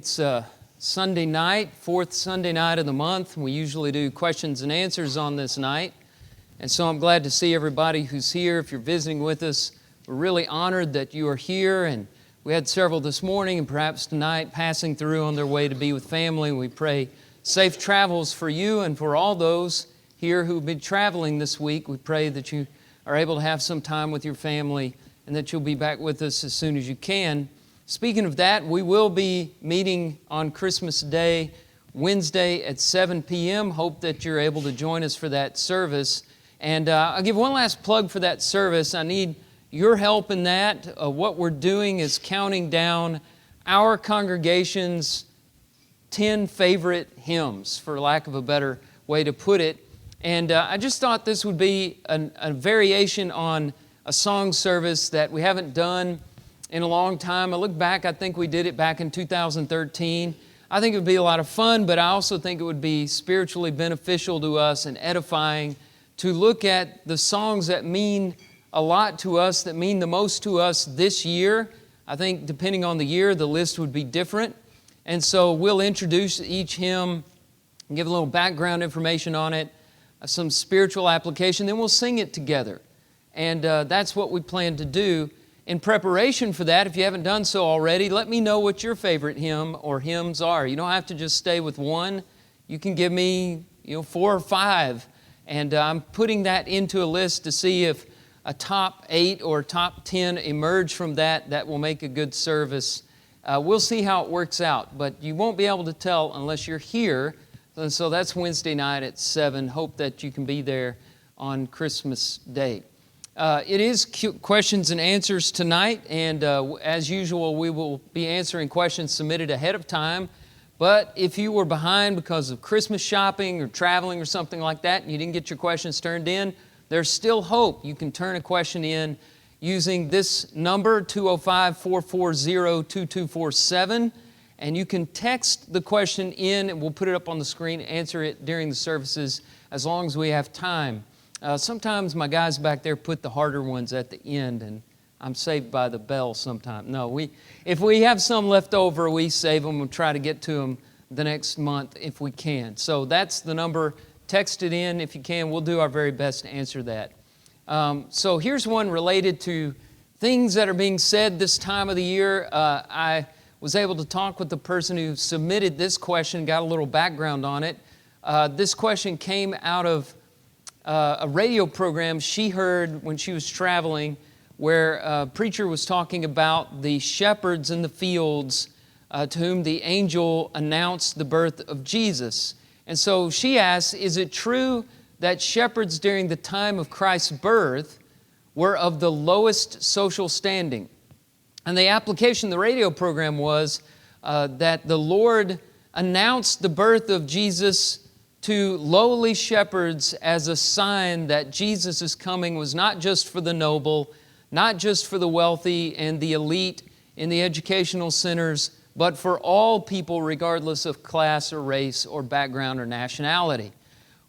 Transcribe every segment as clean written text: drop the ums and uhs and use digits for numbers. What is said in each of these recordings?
It's Sunday night, fourth Sunday night of the month. We usually do questions and answers on this night. And so I'm glad to see everybody who's here. If you're visiting with us, we're really honored that you are here. And we had several this morning and perhaps tonight passing through on their way to be with family. We pray safe travels for you and for all those here who've been traveling this week. We pray that you are able to have some time with your family and that you'll be back with us as soon as you can. Speaking of that, we will be meeting on Christmas Day, Wednesday at 7 p.m. Hope that you're able to join us for that service. And I'll give one last plug for that service. I need your help in that. What we're doing is counting down our congregation's 10 favorite hymns, for lack of a better way to put it. And I just thought this would be a variation on a song service that we haven't done in a long time. I look back, I think we did it back in 2013. I think it would be a lot of fun, but I also think it would be spiritually beneficial to us and edifying to look at the songs that mean a lot to us, that mean the most to us this year. I think depending on the year, the list would be different. And so we'll introduce each hymn and give a little background information on it, some spiritual application, then we'll sing it together. And that's what we plan to do. In preparation for that, if you haven't done so already, let me know what your favorite hymn or hymns are. You don't have to just stay with one. You can give me 4 or 5. And I'm putting that into a list to see if a top 8 or top 10 emerge from that. That will make a good service. We'll see how it works out. But you won't be able to tell unless you're here. And so that's Wednesday night at 7. Hope that you can be there on Christmas Day. It is questions and answers tonight, and as usual, we will be answering questions submitted ahead of time. But if you were behind because of Christmas shopping or traveling or something like that, and you didn't get your questions turned in, there's still hope. You can turn a question in using this number, 205-440-2247, and you can text the question in, and we'll put it up on the screen, answer it during the services as long as we have time. Sometimes my guys back there put the harder ones at the end, and I'm saved by the bell sometimes. No, if we have some left over, we save them. We'll try to get to them the next month if we can. So that's the number. Text it in if you can. We'll do our very best to answer that. So here's one related to things that are being said this time of the year. I was able to talk with the person who submitted this question, got a little background on it. This question came out of a radio program she heard when she was traveling where a preacher was talking about the shepherds in the fields to whom the angel announced the birth of Jesus. And so she asked, is it true that shepherds during the time of Christ's birth were of the lowest social standing? And the application of the radio program was that the Lord announced the birth of Jesus to lowly shepherds as a sign that Jesus' coming was not just for the noble, not just for the wealthy and the elite in the educational centers, but for all people regardless of class or race or background or nationality.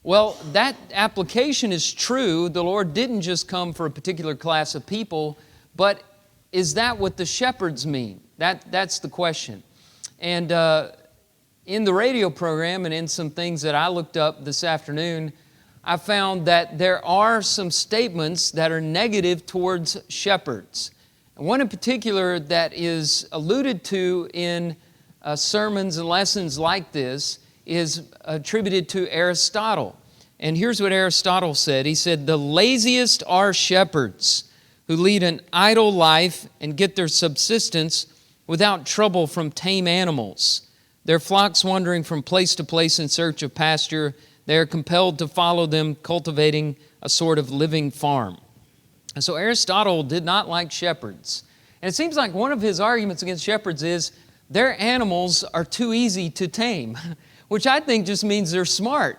Well, that application is true. The Lord didn't just come for a particular class of people, but is that what the shepherds mean? That's the question. And in the radio program and in some things that I looked up this afternoon, I found that there are some statements that are negative towards shepherds. And one in particular that is alluded to in sermons and lessons like this is attributed to Aristotle. And here's what Aristotle said. He said, "The laziest are shepherds who lead an idle life and get their subsistence without trouble from tame animals. Their flocks wandering from place to place in search of pasture, they are compelled to follow them, cultivating a sort of living farm." And so Aristotle did not like shepherds. And it seems like one of his arguments against shepherds is their animals are too easy to tame, which I think just means they're smart.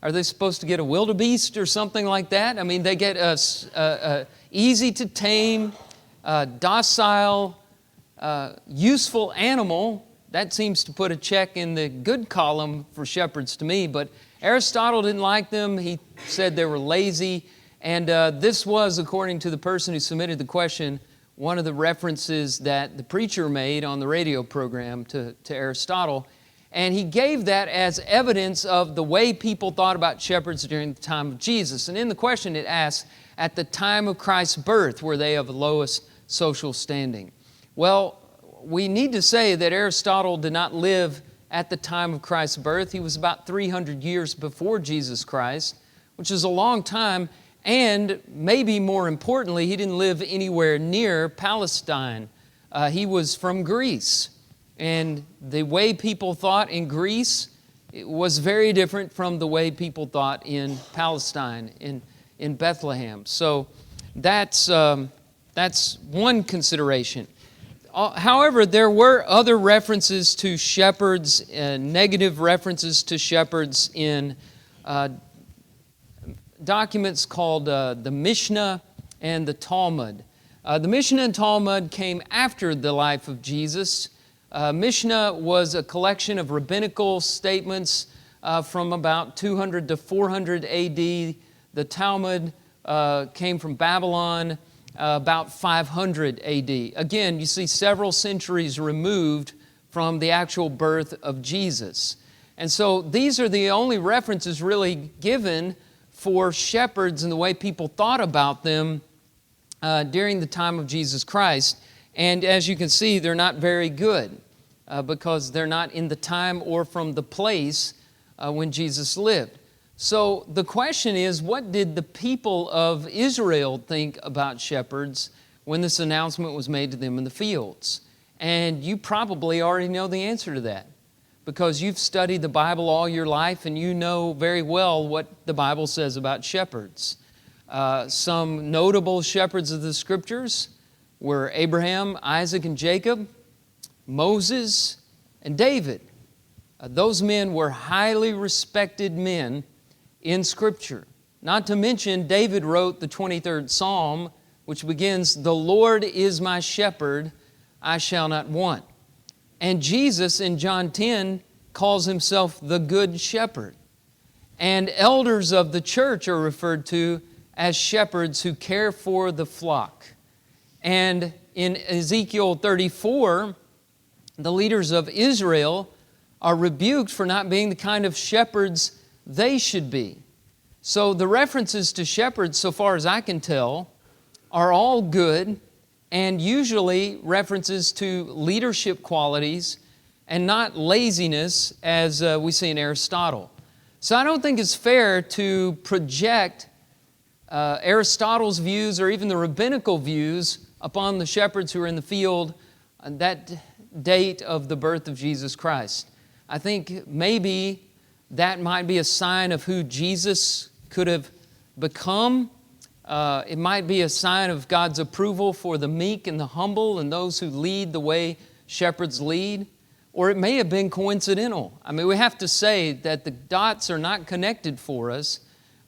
Are they supposed to get a wildebeest or something like that? I mean, they get easy to tame, docile, useful animal. That seems to put a check in the good column for shepherds to me, but Aristotle didn't like them. He said they were lazy, and this was, according to the person who submitted the question, one of the references that the preacher made on the radio program to Aristotle. And he gave that as evidence of the way people thought about shepherds during the time of Jesus. And in the question it asks, at the time of Christ's birth, were they of the lowest social standing? Well, we need to say that Aristotle did not live at the time of Christ's birth. He was about 300 years before Jesus Christ, which is a long time. And maybe more importantly, he didn't live anywhere near Palestine. He was from Greece. And the way people thought in Greece was very different from the way people thought in Palestine, in Bethlehem. So that's one consideration. However, there were other references to shepherds, negative references to shepherds in documents called the Mishnah and the Talmud. The Mishnah and Talmud came after the life of Jesus. Mishnah was a collection of rabbinical statements from about 200 to 400 A.D. The Talmud came from Babylon about 500 A.D. Again, you see several centuries removed from the actual birth of Jesus. And so these are the only references really given for shepherds and the way people thought about them during the time of Jesus Christ. And as you can see, they're not very good because they're not in the time or from the place when Jesus lived. So the question is, what did the people of Israel think about shepherds when this announcement was made to them in the fields? And you probably already know the answer to that because you've studied the Bible all your life and you know very well what the Bible says about shepherds. Some notable shepherds of the Scriptures were Abraham, Isaac, and Jacob, Moses, and David. Those men were highly respected men in Scripture. Not to mention, David wrote the 23rd Psalm, which begins, "The Lord is my shepherd, I shall not want." And Jesus in John 10 calls himself the Good Shepherd. And elders of the church are referred to as shepherds who care for the flock. And in Ezekiel 34, the leaders of Israel are rebuked for not being the kind of shepherds they should be. So the references to shepherds, so far as I can tell, are all good and usually references to leadership qualities and not laziness as we see in Aristotle. So I don't think it's fair to project Aristotle's views or even the rabbinical views upon the shepherds who are in the field on that date of the birth of Jesus Christ. I think maybe that might be a sign of who Jesus could have become. It might be a sign of God's approval for the meek and the humble and those who lead the way shepherds lead. Or it may have been coincidental. I mean, we have to say that the dots are not connected for us,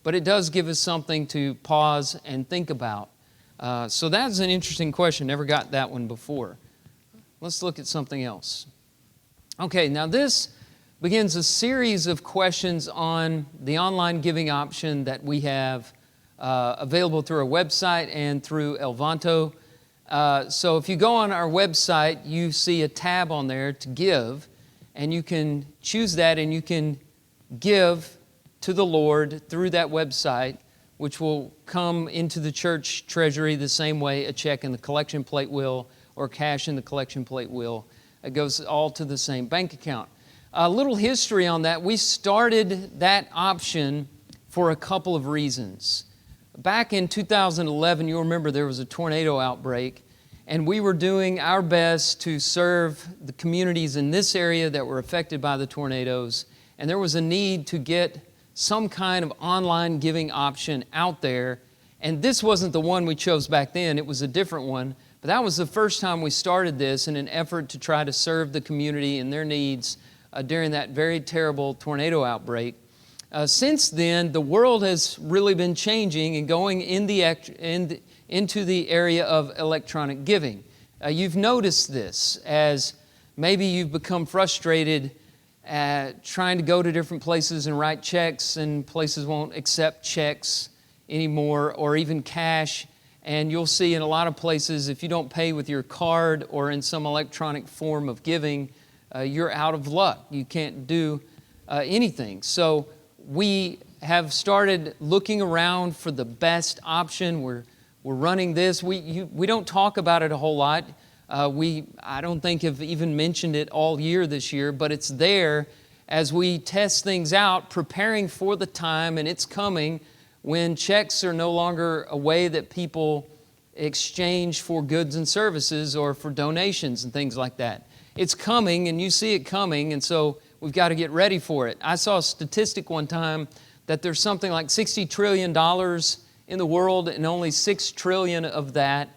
but it does give us something to pause and think about. So that's an interesting question. Never got that one before. Let's look at something else. Okay, now this begins a series of questions on the online giving option that we have available through our website and through Elvanto. So if you go on our website, you see a tab on there to give, and you can choose that and you can give to the Lord through that website, which will come into the church treasury the same way a check in the collection plate will or cash in the collection plate will. It goes all to the same bank account. A little history on that. We started that option for a couple of reasons. Back in 2011, you'll remember there was a tornado outbreak, and we were doing our best to serve the communities in this area that were affected by the tornadoes, and there was a need to get some kind of online giving option out there, and this wasn't the one we chose back then. It was a different one, but that was the first time we started this in an effort to try to serve the community and their needs during that very terrible tornado outbreak. Since then, the world has really been changing and going into the area of electronic giving. You've noticed this as maybe you've become frustrated at trying to go to different places and write checks, and places won't accept checks anymore or even cash, And you'll see in a lot of places, if you don't pay with your card or in some electronic form of giving, you're out of luck. You can't do anything. So we have started looking around for the best option. We're running this. We don't talk about it a whole lot. I don't think have even mentioned it all year this year, but it's there as we test things out, preparing for the time, and it's coming, when checks are no longer a way that people exchange for goods and services or for donations and things like that. It's coming, and you see it coming, and so we've got to get ready for it. I saw a statistic one time that there's something like $60 trillion in the world, and only $6 trillion of that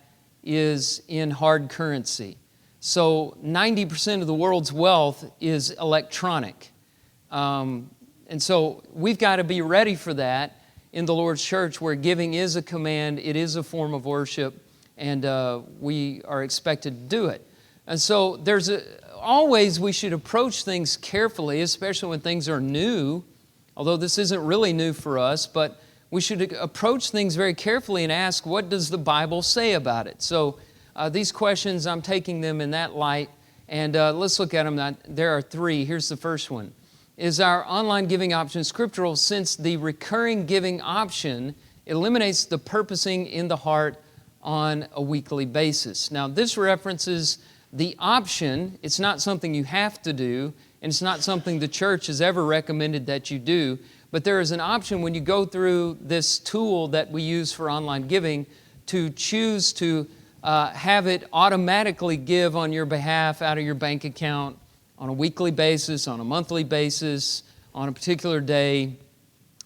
is in hard currency. So 90% of the world's wealth is electronic. And so we've got to be ready for that in the Lord's church, where giving is a command, it is a form of worship, and we are expected to do it. And so always we should approach things carefully, especially when things are new, although this isn't really new for us, but we should approach things very carefully and ask, what does the Bible say about it? So these questions, I'm taking them in that light, and let's look at them. There are three. Here's the first one. Is our online giving option scriptural, since the recurring giving option eliminates the purposing in the heart on a weekly basis? Now, this references the option. It's not something you have to do, and it's not something the church has ever recommended that you do, but there is an option when you go through this tool that we use for online giving to choose to have it automatically give on your behalf out of your bank account on a weekly basis, on a monthly basis, on a particular day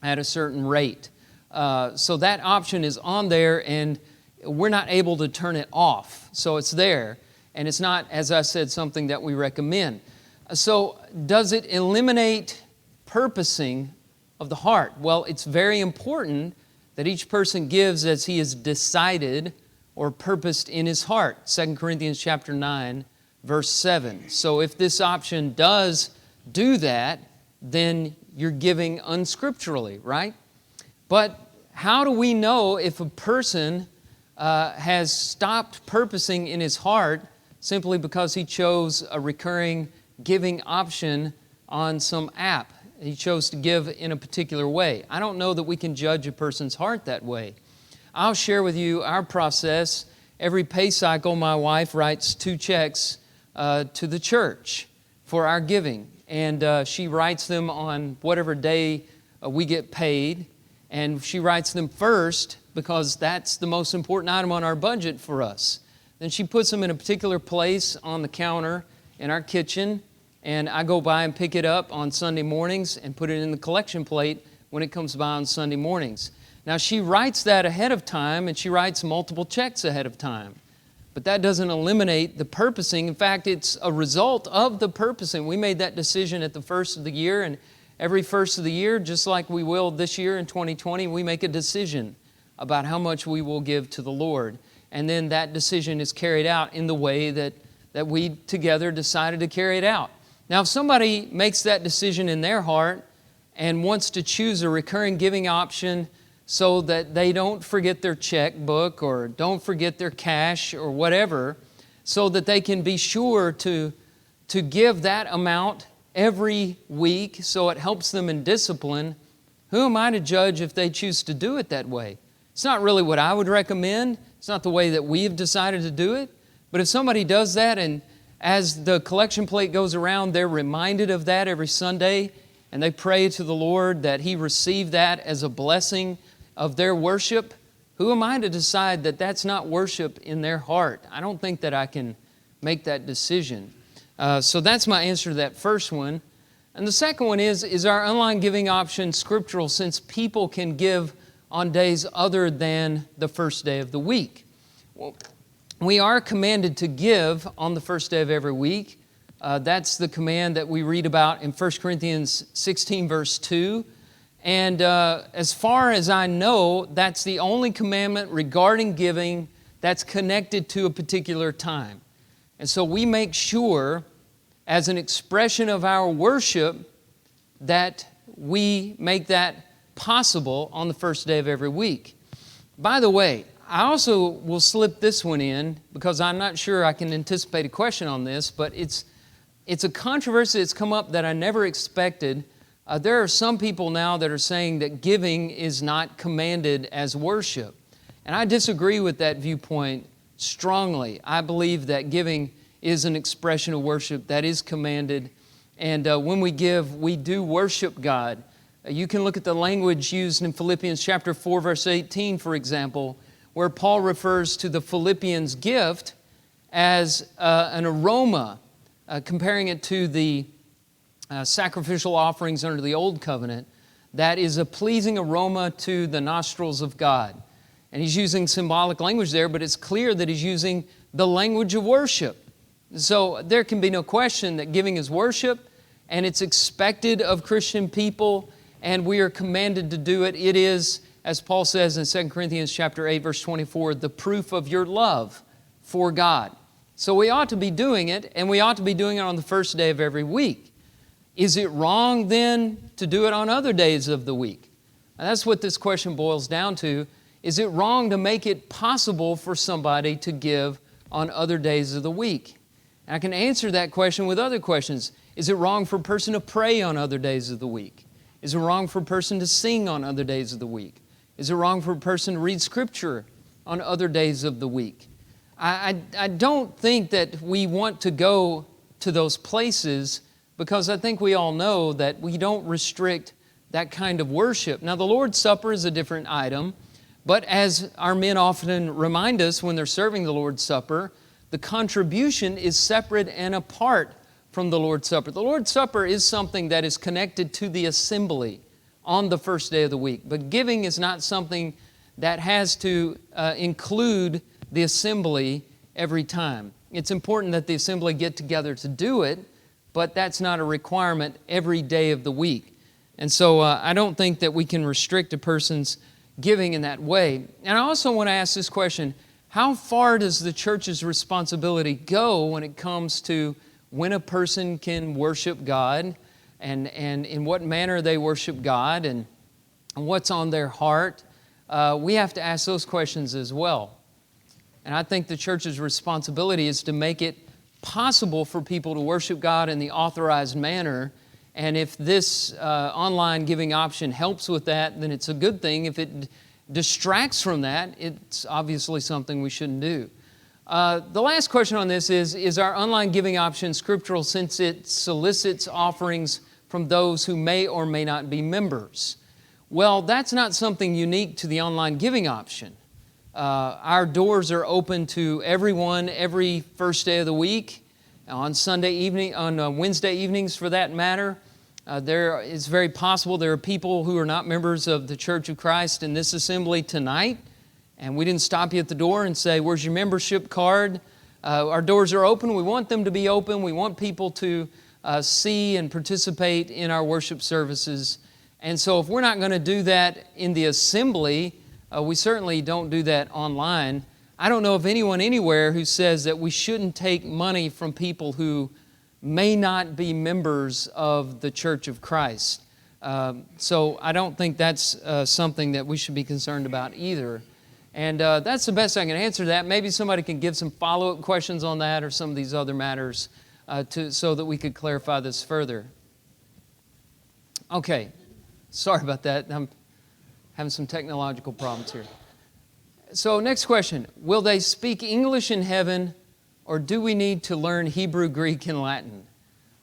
at a certain rate. So that option is on there, and we're not able to turn it off. So it's there, and it's not, as I said, something that we recommend. So does it eliminate purposing of the heart? Well, it's very important that each person gives as he has decided or purposed in his heart. 2 Corinthians chapter 9, verse 7. So if this option does do that, then you're giving unscripturally, right? But how do we know if a person has stopped purposing in his heart simply because he chose a recurring giving option on some app? He chose to give in a particular way. I don't know that we can judge a person's heart that way. I'll share with you our process. Every pay cycle, my wife writes 2 checks to the church for our giving. And she writes them on whatever day we get paid. And she writes them first because that's the most important item on our budget for us. Then she puts them in a particular place on the counter in our kitchen. And I go by and pick it up on Sunday mornings and put it in the collection plate when it comes by on Sunday mornings. Now, she writes that ahead of time, and she writes multiple checks ahead of time. But that doesn't eliminate the purposing. In fact, it's a result of the purposing. We made that decision at the first of the year, and every first of the year, just like we will this year in 2020, we make a decision about how much we will give to the Lord. And then that decision is carried out in the way that we together decided to carry it out. Now, if somebody makes that decision in their heart and wants to choose a recurring giving option so that they don't forget their checkbook or don't forget their cash or whatever, so that they can be sure to give that amount every week so it helps them in discipline, who am I to judge if they choose to do it that way? It's not really what I would recommend. It's not the way that we have decided to do it. But if somebody does that, and as the collection plate goes around, they're reminded of that every Sunday, and they pray to the Lord that He receive that as a blessing of their worship, who am I to decide that that's not worship in their heart? I don't think that I can make that decision. So that's my answer to that first one. And the second one is our online giving option scriptural, since people can give on days other than the first day of the week? Well, we are commanded to give on the first day of every week. That's the command that we read about in 1 Corinthians 16, verse 2. And as far as I know, that's the only commandment regarding giving that's connected to a particular time. And so we make sure, as an expression of our worship, that we make that possible on the first day of every week. By the way, I also will slip this one in because I'm not sure I can anticipate a question on this, but it's a controversy that's come up that I never expected. There are some people now that are saying that giving is not commanded as worship. And I disagree with that viewpoint strongly. I believe that giving is an expression of worship that is commanded. And when we give, we do worship God. You can look at the language used in Philippians chapter 4, verse 18, for example, where Paul refers to the Philippians' gift as an aroma, comparing it to the sacrificial offerings under the Old Covenant, that is a pleasing aroma to the nostrils of God. And he's using symbolic language there, but it's clear that he's using the language of worship. So there can be no question that giving is worship, and it's expected of Christian people, and we are commanded to do it. It is, as Paul says in 2 Corinthians chapter 8, verse 24, the proof of your love for God. So we ought to be doing it, and we ought to be doing it on the first day of every week. Is it wrong then to do it on other days of the week? And that's what this question boils down to. Is it wrong to make it possible for somebody to give on other days of the week? And I can answer that question with other questions. Is it wrong for a person to pray on other days of the week? Is it wrong for a person to sing on other days of the week? Is it wrong for a person to read Scripture on other days of the week? I don't think that we want to go to those places because I think we all know that we don't restrict that kind of worship. Now, the Lord's Supper is a different item, but as our men often remind us when they're serving the Lord's Supper, the contribution is separate and apart from the Lord's Supper. The Lord's Supper is something that is connected to the assembly on the first day of the week, but giving is not something that has to include the assembly every time. It's important that the assembly get together to do it, but that's not a requirement every day of the week. And so I don't think that we can restrict a person's giving in that way. And I also want to ask this question, how far does the church's responsibility go when it comes to when a person can worship God and in what manner they worship God and what's on their heart? We have to ask those questions as well. And I think the church's responsibility is to make it possible for people to worship God in the authorized manner. And if this online giving option helps with that, then it's a good thing. If it distracts from that, it's obviously something we shouldn't do. The last question on this is our online giving option scriptural since it solicits offerings from those who may or may not be members? Well, that's not something unique to the online giving option. Our doors are open to everyone every first day of the week, on Sunday evening, on Wednesday evenings for that matter. It's very possible there are people who are not members of the Church of Christ in this assembly tonight, and we didn't stop you at the door and say, where's your membership card? Our doors are open. We want them to be open. We want people to see and participate in our worship services. And so if we're not going to do that in the assembly, we certainly don't do that online. I don't know of anyone anywhere who says that we shouldn't take money from people who may not be members of the Church of Christ. So I don't think that's something that we should be concerned about either. And that's the best I can answer that. Maybe somebody can give some follow-up questions on that or some of these other matters so that we could clarify this further. Okay, sorry about that. I'm having some technological problems here. So next question, will they speak English in heaven or do we need to learn Hebrew, Greek, and Latin?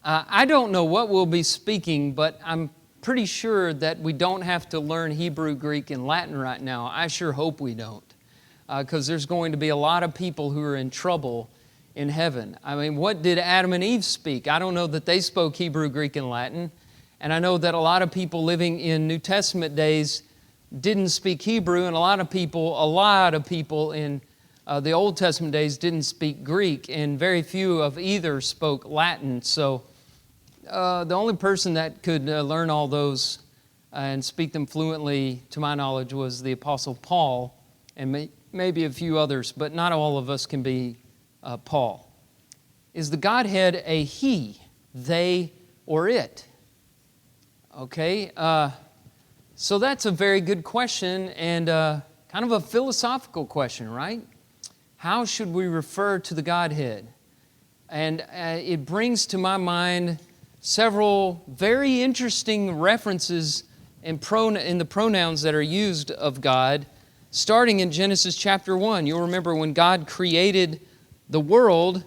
I don't know what we'll be speaking, but I'm pretty sure that we don't have to learn Hebrew, Greek, and Latin right now. I sure hope we don't, because there's going to be a lot of people who are in trouble in heaven. I mean, what did Adam and Eve speak? I don't know that they spoke Hebrew, Greek, and Latin, and I know that a lot of people living in New Testament days didn't speak Hebrew, and a lot of people in the Old Testament days didn't speak Greek, and very few of either spoke Latin. So the only person that could learn all those and speak them fluently, to my knowledge, was the Apostle Paul, and maybe a few others, but not all of us can be Paul. Is the Godhead a he, they, or it? Okay, so that's a very good question and kind Kind of a philosophical question, right? How should we refer to the Godhead? And it brings to my mind several very interesting references in the pronouns that are used of God, starting in Genesis chapter 1. You'll remember when God created the world,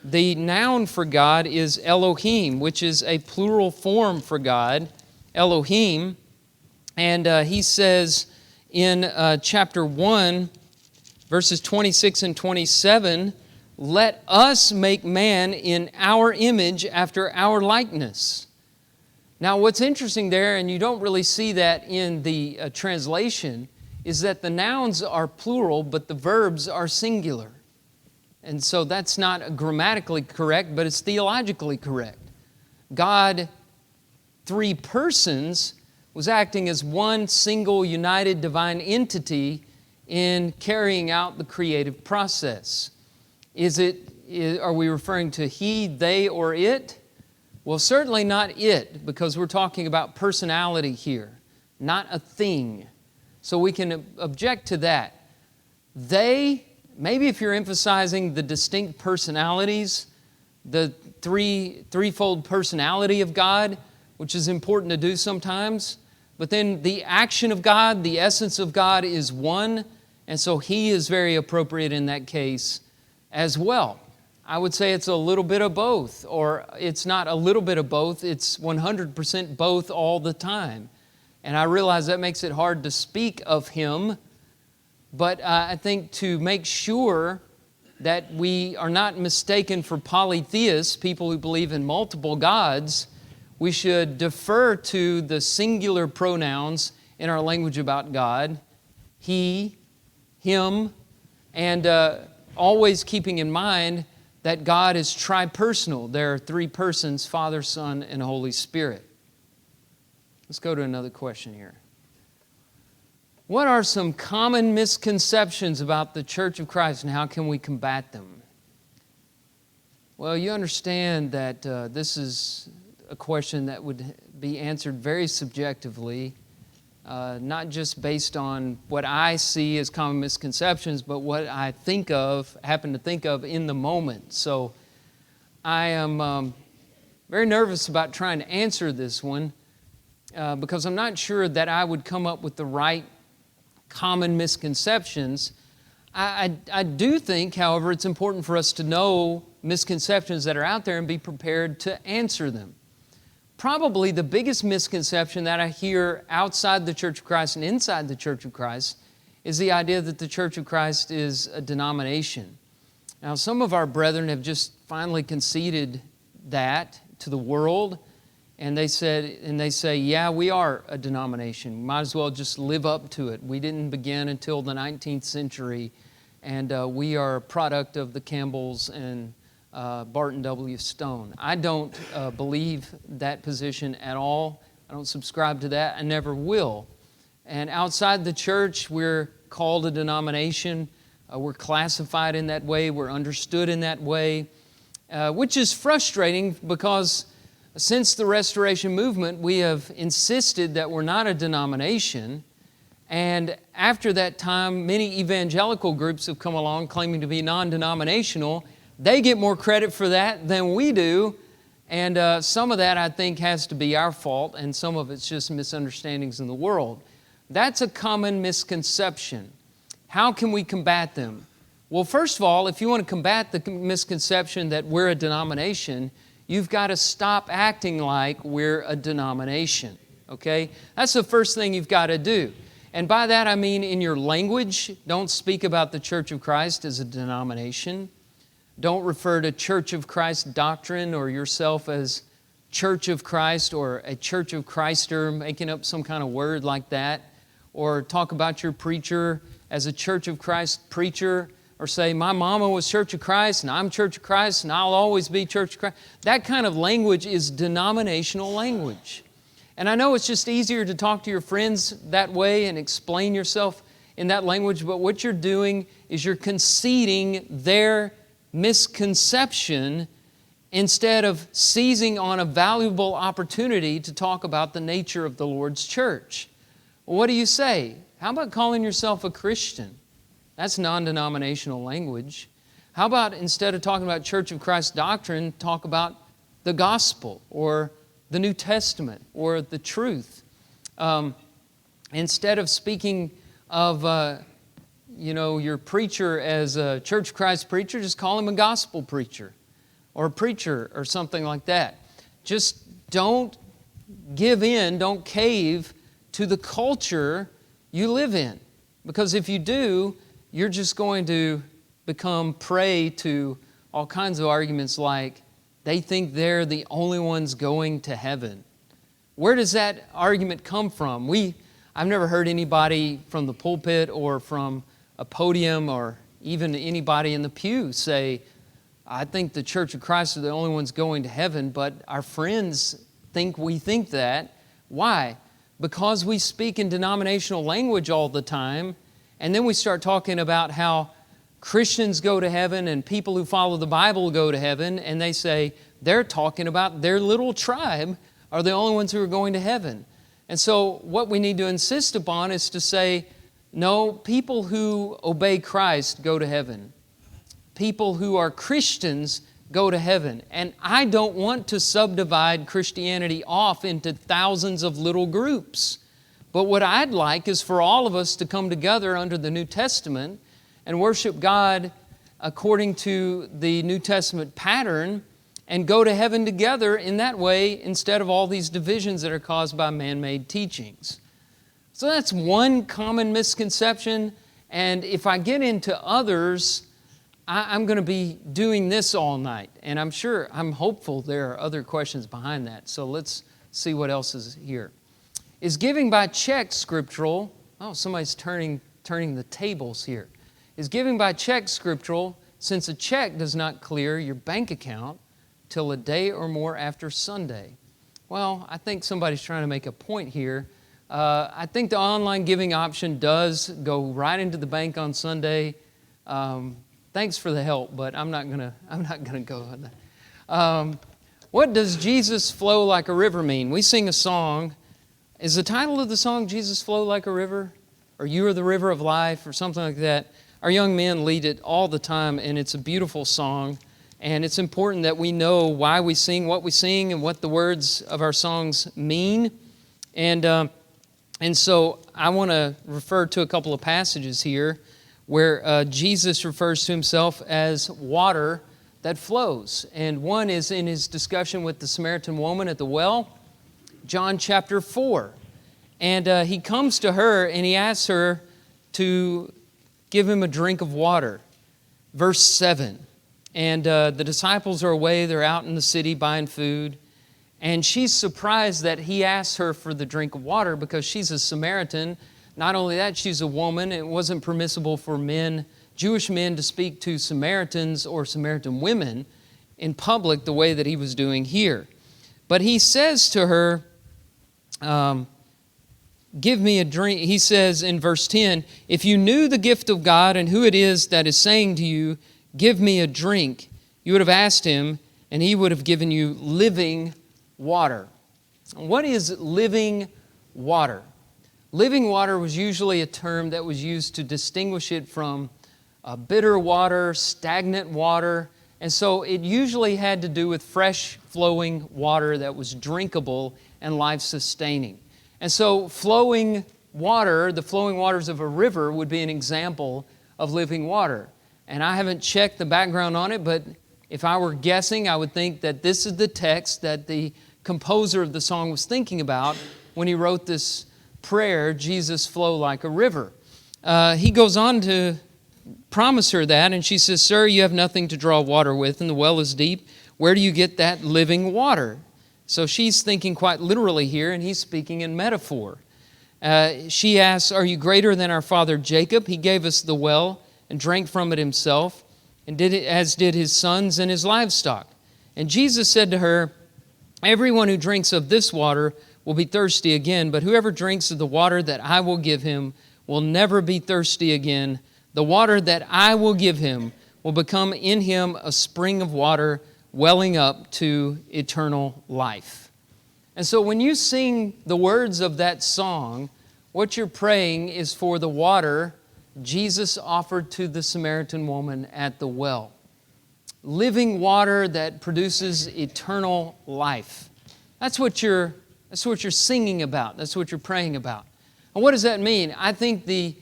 the noun for God is Elohim, which is a plural form for God, Elohim. And he says in chapter 1, verses 26 and 27, "Let us make man in our image after our likeness." Now what's interesting there, and you don't really see that in the translation, is that the nouns are plural, but the verbs are singular. And so that's not grammatically correct, but it's theologically correct. God, three persons, was acting as one single united divine entity in carrying out the creative process. Are we referring to he, they, or it? Well, certainly not it, because we're talking about personality here, not a thing. So we can object to that. They, maybe if you're emphasizing the distinct personalities, the threefold personality of God, which is important to do sometimes, but then the action of God, the essence of God is one, and so He is very appropriate in that case as well. I would say it's a little bit of both, or it's not a little bit of both, it's 100% both all the time. And I realize that makes it hard to speak of Him, but I think to make sure that we are not mistaken for polytheists, people who believe in multiple gods, we should defer to the singular pronouns in our language about God, He, Him, and always keeping in mind that God is tripersonal. There are three persons, Father, Son, and Holy Spirit. Let's go to another question here. What are some common misconceptions about the Church of Christ, and how can we combat them? Well, you understand that this is a question that would be answered very subjectively, not just based on what I see as common misconceptions, but what I happen to think of in the moment. So I am very nervous about trying to answer this one because I'm not sure that I would come up with the right common misconceptions. I do think, however, it's important for us to know misconceptions that are out there and be prepared to answer them. Probably the biggest misconception that I hear outside the Church of Christ and inside the Church of Christ is the idea that the Church of Christ is a denomination. Now, some of our brethren have just finally conceded that to the world, and they say, yeah, we are a denomination. Might as well just live up to it. We didn't begin until the 19th century, and we are a product of the Campbells and Barton W. Stone. I don't believe that position at all. I don't subscribe to that. I never will. And outside the church, we're called a denomination. We're classified in that way. We're understood in that way, which is frustrating because since the Restoration Movement, we have insisted that we're not a denomination. And after that time, many evangelical groups have come along claiming to be non-denominational. They get more credit for that than we do, and some of that I think has to be our fault, and some of it's just misunderstandings in the world. That's a common misconception. How can we combat them? Well, first of all, if you want to combat the misconception that we're a denomination, you've got to stop acting like we're a denomination, okay? That's the first thing you've got to do. And by that I mean in your language, don't speak about the Church of Christ as a denomination. Don't refer to Church of Christ doctrine or yourself as Church of Christ or a Church of Christer, making up some kind of word like that. Or talk about your preacher as a Church of Christ preacher. Or say, my mama was Church of Christ and I'm Church of Christ and I'll always be Church of Christ. That kind of language is denominational language. And I know it's just easier to talk to your friends that way and explain yourself in that language, but what you're doing is you're conceding their misconception instead of seizing on a valuable opportunity to talk about the nature of the Lord's church. What do you say? How about calling yourself a Christian? That's non-denominational language. How about instead of talking about Church of Christ doctrine, talk about the gospel or the New Testament or the truth? Instead of speaking of your preacher as a Church of Christ preacher, just call him a gospel preacher or a preacher or something like that. Just don't give in, don't cave to the culture you live in. Because if you do, you're just going to become prey to all kinds of arguments like they think they're the only ones going to heaven. Where does that argument come from? I've never heard anybody from the pulpit or from a podium or even anybody in the pew say, I think the Church of Christ are the only ones going to heaven, but our friends think we think that. Why? Because we speak in denominational language all the time, and then we start talking about how Christians go to heaven and people who follow the Bible go to heaven, and they say they're talking about their little tribe are the only ones who are going to heaven. And so what we need to insist upon is to say, no, people who obey Christ go to heaven. People who are Christians go to heaven. And I don't want to subdivide Christianity off into thousands of little groups. But what I'd like is for all of us to come together under the New Testament and worship God according to the New Testament pattern and go to heaven together in that way instead of all these divisions that are caused by man-made teachings. So that's one common misconception. And if I get into others, I'm going to be doing this all night. And I'm hopeful there are other questions behind that. So let's see what else is here. Is giving by check scriptural? Oh, somebody's turning the tables here. Is giving by check scriptural since a check does not clear your bank account till a day or more after Sunday? Well, I think somebody's trying to make a point here. I think the online giving option does go right into the bank on Sunday. Thanks for the help, but I'm not gonna go on that. What does Jesus flow like a river mean? We sing a song. Is the title of the song Jesus Flow Like a River? Or You Are the River of Life? Or something like that. Our young men lead it all the time, and it's a beautiful song. And it's important that we know why we sing what we sing and what the words of our songs mean. And so I want to refer to a couple of passages here where Jesus refers to himself as water that flows. And one is in his discussion with the Samaritan woman at the well, John chapter 4. And he comes to her and he asks her to give him a drink of water. Verse 7. And the disciples are away, they're out in the city buying food. And she's surprised that he asks her for the drink of water because she's a Samaritan. Not only that, she's a woman. It wasn't permissible for Jewish men to speak to Samaritans or Samaritan women in public the way that he was doing here. But he says to her, give me a drink. He says in verse 10, if you knew the gift of God and who it is that is saying to you, give me a drink, you would have asked him and he would have given you living water. What is living water? Living water was usually a term that was used to distinguish it from bitter water, stagnant water. And so it usually had to do with fresh flowing water that was drinkable and life-sustaining. And so flowing water, the flowing waters of a river would be an example of living water. And I haven't checked the background on it, but if I were guessing, I would think that this is the text that the composer of the song was thinking about when he wrote this prayer, Jesus flow like a river. He goes on to promise her that, and she says, sir, you have nothing to draw water with, and the well is deep. Where do you get that living water? So she's thinking quite literally here, and he's speaking in metaphor. She asks, are you greater than our father Jacob? He gave us the well and drank from it himself, and did it as did his sons and his livestock. And Jesus said to her, everyone who drinks of this water will be thirsty again, but whoever drinks of the water that I will give him will never be thirsty again. The water that I will give him will become in him a spring of water welling up to eternal life. And so when you sing the words of that song, what you're praying is for the water Jesus offered to the Samaritan woman at the well. Living water that produces eternal life. That's what you're singing about. That's what you're praying about. And what does that mean? I think the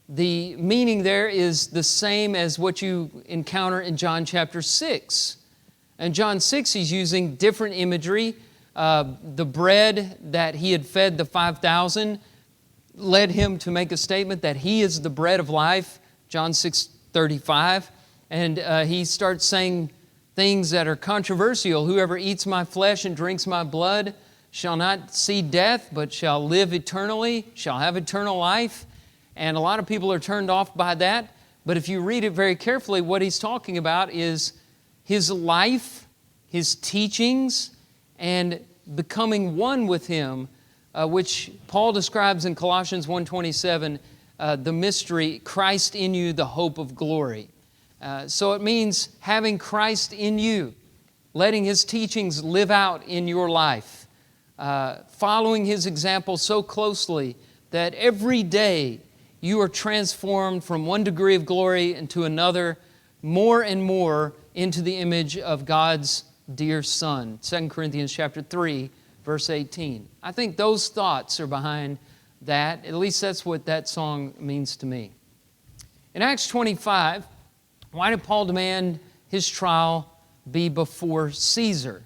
meaning there is the same as what you encounter in John chapter 6. In John 6, he's using different imagery. The bread that he had fed the 5,000 led him to make a statement that he is the bread of life, John 6:35. And he starts saying things that are controversial. Whoever eats my flesh and drinks my blood shall not see death, but shall live eternally, shall have eternal life. And a lot of people are turned off by that. But if you read it very carefully, what he's talking about is his life, his teachings, and becoming one with him, which Paul describes in Colossians 1:27, the mystery, Christ in you, the hope of glory. So it means having Christ in you, letting His teachings live out in your life, following His example so closely that every day you are transformed from one degree of glory into another, more and more into the image of God's dear Son. 2 Corinthians chapter 3, verse 18. I think those thoughts are behind that. At least that's what that song means to me. In Acts 25, why did Paul demand his trial be before Caesar?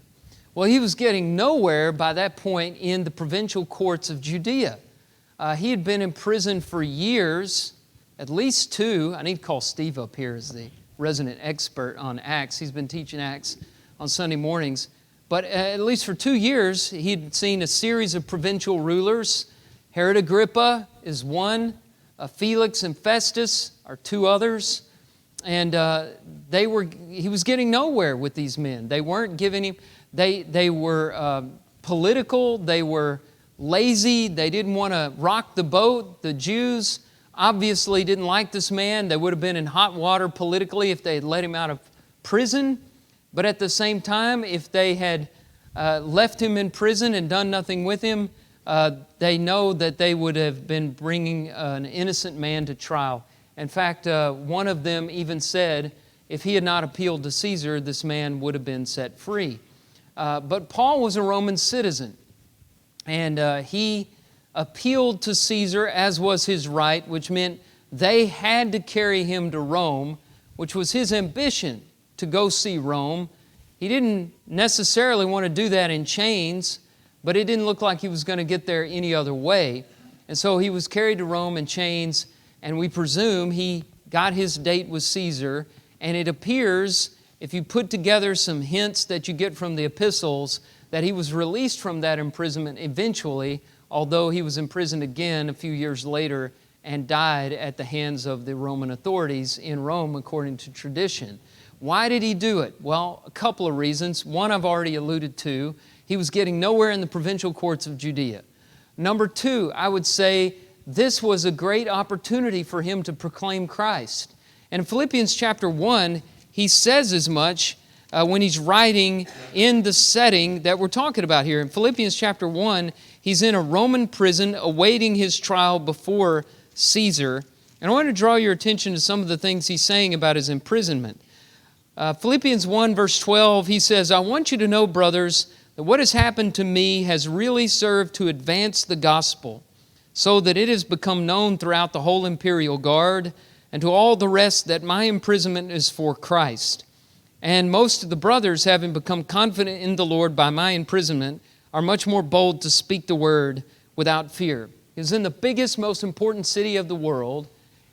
Well, he was getting nowhere by that point in the provincial courts of Judea. He had been in prison for years, at least 2. I need to call Steve up here as the resident expert on Acts. He's been teaching Acts on Sunday mornings. But at least for 2 years, he'd seen a series of provincial rulers. Herod Agrippa is one. Felix and Festus are 2 others. And he was getting nowhere with these men. They weren't giving him, they were political, they were lazy, they didn't want to rock the boat. The Jews obviously didn't like this man. They would have been in hot water politically if they had let him out of prison. But at the same time, if they had left him in prison and done nothing with him, they know that they would have been bringing an innocent man to trial. In fact, one of them even said, if he had not appealed to Caesar, this man would have been set free. But Paul was a Roman citizen, and he appealed to Caesar, as was his right, which meant they had to carry him to Rome, which was his ambition to go see Rome. He didn't necessarily want to do that in chains, but it didn't look like he was going to get there any other way. And so he was carried to Rome in chains, and we presume he got his date with Caesar. And it appears, if you put together some hints that you get from the epistles, that he was released from that imprisonment eventually, although he was imprisoned again a few years later and died at the hands of the Roman authorities in Rome, according to tradition. Why did he do it? Well, a couple of reasons. One I've already alluded to. He was getting nowhere in the provincial courts of Judea. Number 2, I would say this was a great opportunity for him to proclaim Christ. And in Philippians chapter 1, he says as much when he's writing in the setting that we're talking about here. In Philippians chapter 1, he's in a Roman prison awaiting his trial before Caesar. And I want to draw your attention to some of the things he's saying about his imprisonment. Philippians 1 verse 12, he says, I want you to know, brothers, that what has happened to me has really served to advance the gospel, so that it has become known throughout the whole imperial guard and to all the rest that my imprisonment is for Christ. And most of the brothers, having become confident in the Lord by my imprisonment, are much more bold to speak the word without fear. He was in the biggest, most important city of the world,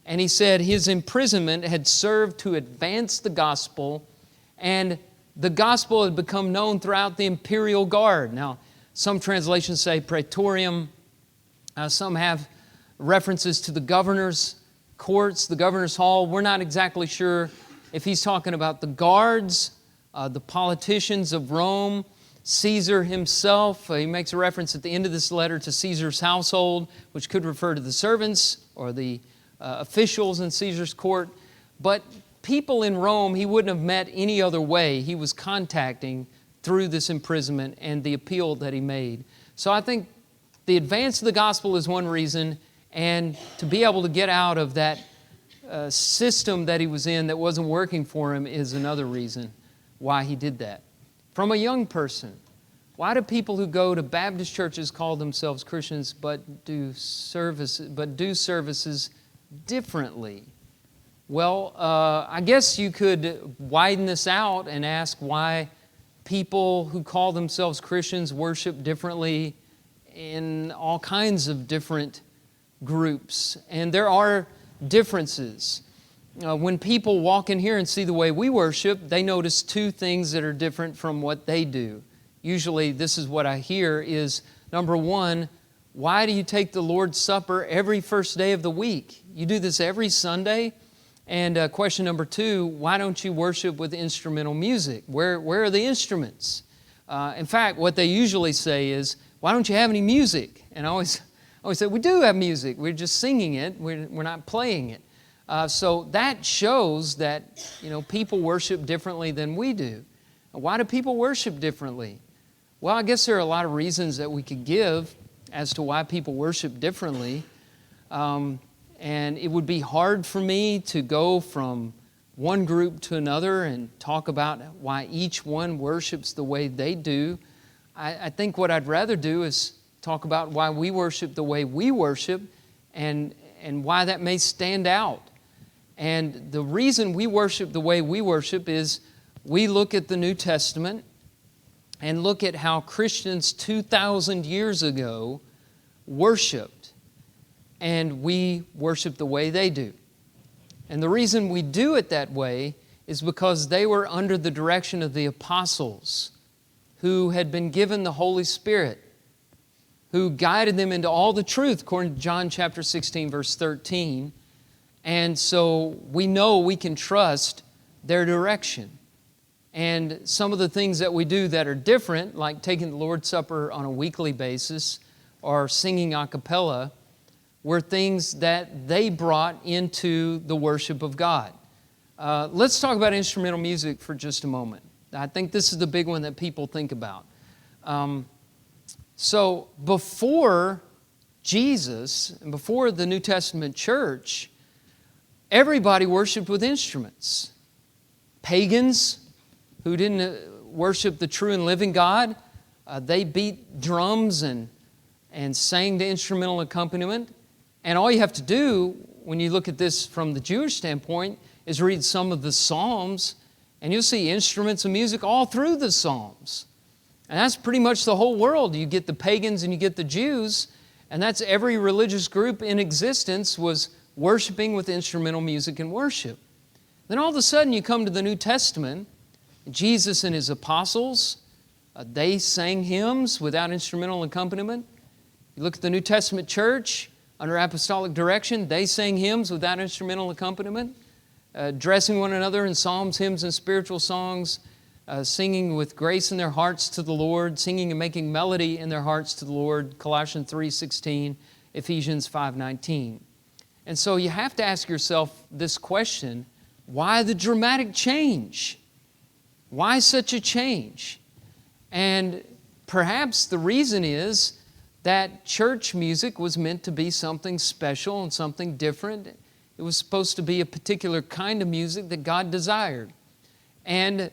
and he said his imprisonment had served to advance the gospel, and the gospel had become known throughout the imperial guard. Now, some translations say praetorium. Some have references to the governor's courts, the governor's hall. We're not exactly sure if he's talking about the guards, the politicians of Rome, Caesar himself. He makes a reference at the end of this letter to Caesar's household, which could refer to the servants or the officials in Caesar's court. But people in Rome he wouldn't have met any other way. He was contacting through this imprisonment and the appeal that he made. So I think the advance of the gospel is one reason, And to be able to get out of that system that he was in that wasn't working for him is another reason why he did that. From a young person, why do people who go to Baptist churches call themselves Christians but do services differently? Well, I guess you could widen this out and ask why people who call themselves Christians worship differently in all kinds of different groups. And there are differences. When people walk in here and see the way we worship, they notice two things that are different from what they do. Usually this is what I hear is, number one, why do you take the Lord's Supper every first day of the week? You do this every Sunday? And question number two, why don't you worship with instrumental music? Where are the instruments? In fact, what they usually say is, why don't you have any music? And I always say, we do have music. We're just singing it. We're not playing it. So that shows that, people worship differently than we do. Why do people worship differently? Well, I guess there are a lot of reasons that we could give as to why people worship differently. And it would be hard for me to go from one group to another and talk about why each one worships the way they do. I think what I'd rather do is talk about why we worship the way we worship and why that may stand out. And the reason we worship the way we worship is we look at the New Testament and look at how Christians 2,000 years ago worshiped, and we worship the way they do. And the reason we do it that way is because they were under the direction of the apostles who had been given the Holy Spirit, who guided them into all the truth, according to John chapter 16, verse 13. And so we know we can trust their direction. And some of the things that we do that are different, like taking the Lord's Supper on a weekly basis or singing a cappella, were things that they brought into the worship of God. Let's talk about instrumental music for just a moment. I think this is the big one that people think about. So before Jesus and before the New Testament church, everybody worshiped with instruments. Pagans who didn't worship the true and living God, they beat drums and sang to instrumental accompaniment. And all you have to do when you look at this from the Jewish standpoint is read some of the Psalms, and you'll see instruments of music all through the Psalms. And that's pretty much the whole world. You get the pagans and you get the Jews, and that's every religious group in existence was worshiping with instrumental music and worship. Then all of a sudden you come to the New Testament, Jesus and His apostles, they sang hymns without instrumental accompaniment. You look at the New Testament church, under apostolic direction, they sang hymns without instrumental accompaniment, addressing one another in psalms, hymns, and spiritual songs, singing with grace in their hearts to the Lord, singing and making melody in their hearts to the Lord, Colossians 3:16, Ephesians 5:19. And so you have to ask yourself this question, why the dramatic change? Why such a change? And perhaps the reason is that church music was meant to be something special and something different. It was supposed to be a particular kind of music that God desired. And,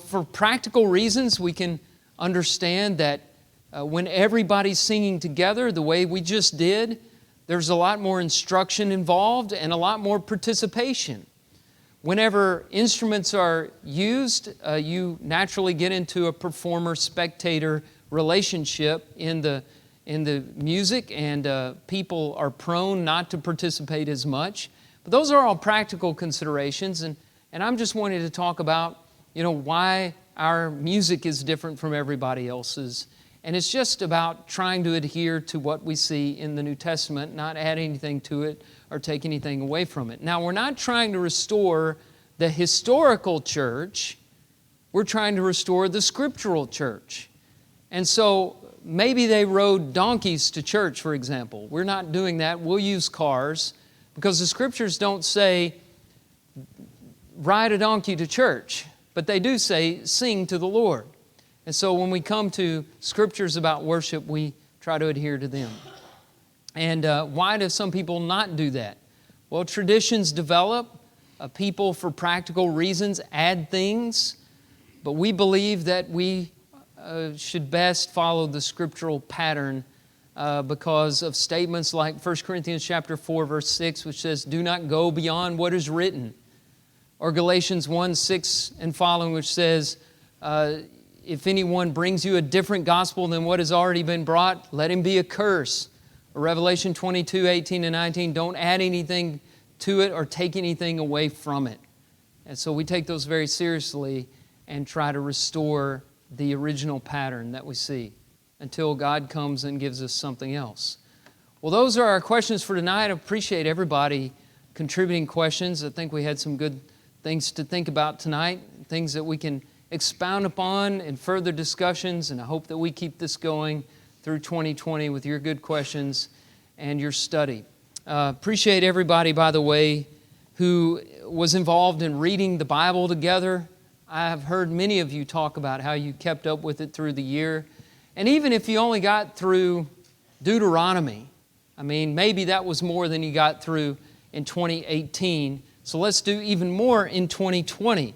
for practical reasons, we can understand that when everybody's singing together the way we just did, there's a lot more instruction involved and a lot more participation. Whenever instruments are used, you naturally get into a performer-spectator relationship in the music, and people are prone not to participate as much. But those are all practical considerations, and I'm just wanting to talk about, why our music is different from everybody else's. And it's just about trying to adhere to what we see in the New Testament, not add anything to it or take anything away from it. Now, we're not trying to restore the historical church. We're trying to restore the scriptural church. And so maybe they rode donkeys to church, for example. We're not doing that. We'll use cars because the scriptures don't say ride a donkey to church, but they do say sing to the Lord. And so when we come to scriptures about worship, we try to adhere to them. And why do some people not do that? Well, traditions develop. People, for practical reasons, add things. But we believe that we should best follow the scriptural pattern because of statements like 1 Corinthians chapter 4, verse 6, which says, "Do not go beyond what is written." Or Galatians 1, 6 and following, which says, "If anyone brings you a different gospel than what has already been brought, let him be accursed." Or Revelation 22, 18 and 19, "Don't add anything to it or take anything away from it." And so we take those very seriously and try to restore the original pattern that we see until God comes and gives us something else. Well, those are our questions for tonight. I appreciate everybody contributing questions. I think we had some good things to think about tonight, things that we can expound upon in further discussions, and I hope that we keep this going through 2020 with your good questions and your study. Appreciate everybody, by the way, who was involved in reading the Bible together. I have heard many of you talk about how you kept up with it through the year. And even if you only got through Deuteronomy, I mean, maybe that was more than you got through in 2018. So let's do even more in 2020.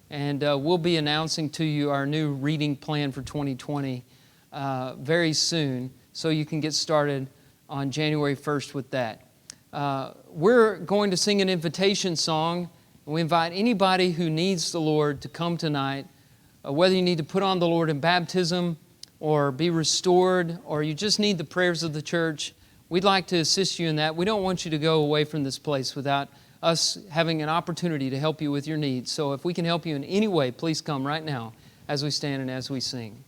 And we'll be announcing to you our new reading plan for 2020 very soon, so you can get started on January 1st with that. We're going to sing an invitation song. We invite anybody who needs the Lord to come tonight, whether you need to put on the Lord in baptism or be restored, or you just need the prayers of the church. We'd like to assist you in that. We don't want you to go away from this place without us having an opportunity to help you with your needs. So if we can help you in any way, please come right now as we stand and as we sing.